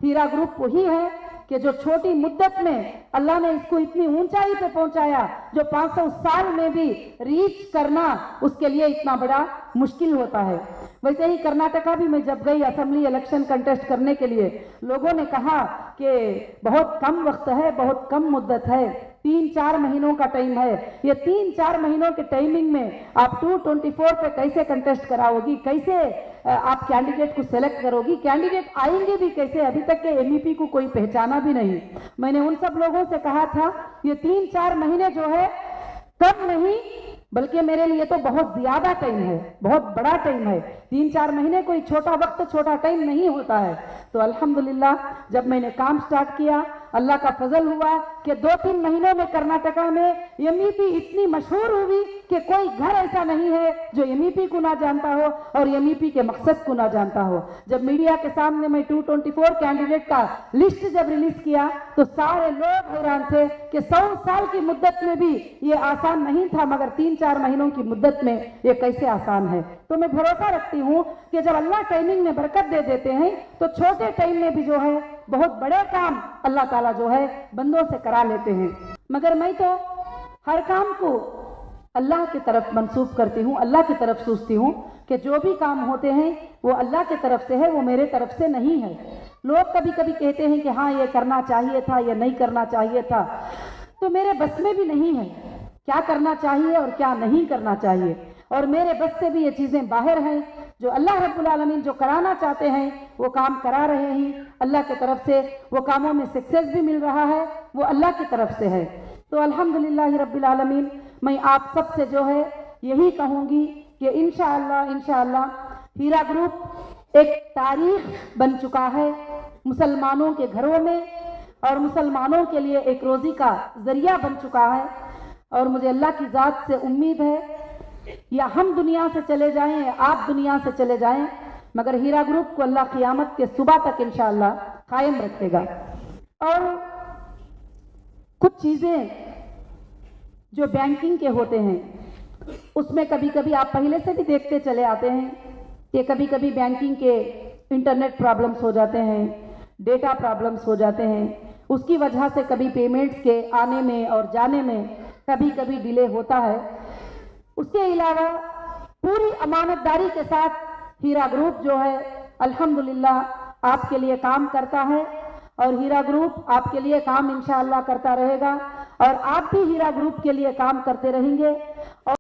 हीरा group वही है कि जो छोटी मुद्दत में अल्लाह ने इसको इतनी ऊंचाई पे पहुंचाया, जो 500 साल में भी रीच करना उसके लिए इतना बड़ा मुश्किल होता है। वैसे ही कर्नाटका भी मैं जब गई असेंबली इलेक्शन कंटेस्ट करने के लिए, लोगों ने कहा कि बहुत कम वक्त है, बहुत कम मुद्दत है, 3-4 महीनों का टाइम है। ये 3-4 महीनों के टाइमिंग में आप 224 पे कैसे कंटेस्ट कराओगी, कैसे आप कैंडिडेट को सेलेक्ट करोगी, कैंडिडेट आएंगे भी कैसे? अभी तक के MEP को कोई पहचाना भी नहीं। मैंने उन सब लोगों से कहा था ये 3-4 महीने जो है कम नहीं बल्कि मेरे लिए तो बहुत ज्यादा टाइम है, बहुत बड़ा टाइम है। 3-4 महीने कोई छोटा वक्त, छोटा टाइम नहीं होता है। तो अल्हम्दुलिल्लाह जब मैंने काम स्टार्ट किया, अल्लाह का फजल हुआ कि 2-3 महीनों में कर्नाटका में MEP इतनी मशहूर हुई कि कोई घर ऐसा नहीं है जो MEP को ना जानता हो और MEP के मकसद को ना जानता हो। जब मीडिया के सामने मैं 224 कैंडिडेट का लिस्ट जब रिलीज किया तो सारे लोग हैरान थे कि 100 साल की मुद्दत में भी ये आसान नहीं था, मगर 3-4 महीनों की मुद्दत में ये कैसे आसान है। तो मैं भरोसा रखती हूँ कि जब अल्लाह टाइमिंग में बरकत दे देते हैं तो छोटे टाइम में भी जो है बहुत बड़े काम अल्लाह ताला जो है बंदों से करा लेते हैं। मगर मैं तो हर काम को अल्लाह की तरफ मंसूब करती हूँ, अल्लाह की तरफ सोचती हूँ कि जो भी काम होते हैं वो अल्लाह की तरफ से है, वो मेरे तरफ से नहीं है। लोग कभी कभी कहते हैं कि हाँ ये करना चाहिए था, ये नहीं करना चाहिए था, तो मेरे बस में भी नहीं है क्या करना चाहिए और क्या नहीं करना चाहिए। और मेरे बस से भी ये चीज़ें बाहर हैं। जो अल्लाह रब्बुल आलमीन जो कराना चाहते हैं वो काम करा रहे हैं, अल्लाह की तरफ से वो कामों में सक्सेस भी मिल रहा है, वो अल्लाह की तरफ से है। तो अल्हम्दुलिल्लाह रब्बिल आलमीन मैं आप सब से जो है यही कहूँगी कि इंशाअल्लाह हीरा ग्रुप एक तारीख बन चुका है मुसलमानों के घरों में और मुसलमानों के लिए एक रोज़ी का जरिया बन चुका है। और मुझे अल्लाह की ज़ात से उम्मीद है या हम दुनिया से चले जाएं या आप दुनिया से चले जाएं, मगर हीरा ग्रुप को अल्लाह क़यामत के सुबह तक इंशाअल्लाह कायम रखेगा। और कुछ चीज़ें जो बैंकिंग के होते हैं उसमें कभी कभी आप पहले से भी देखते चले आते हैं कि कभी कभी बैंकिंग के इंटरनेट प्रॉब्लम्स हो जाते हैं, डेटा प्रॉब्लम्स हो जाते हैं, उसकी वजह से कभी पेमेंट्स के आने में और जाने में कभी कभी डिले होता है। उसके अलावा पूरी अमानतदारी के साथ हीरा ग्रुप जो है अल्हम्दुलिल्लाह आपके लिए काम करता है और हीरा ग्रुप आपके लिए काम इंशाअल्लाह करता रहेगा और आप भी हीरा ग्रुप के लिए काम करते रहेंगे। और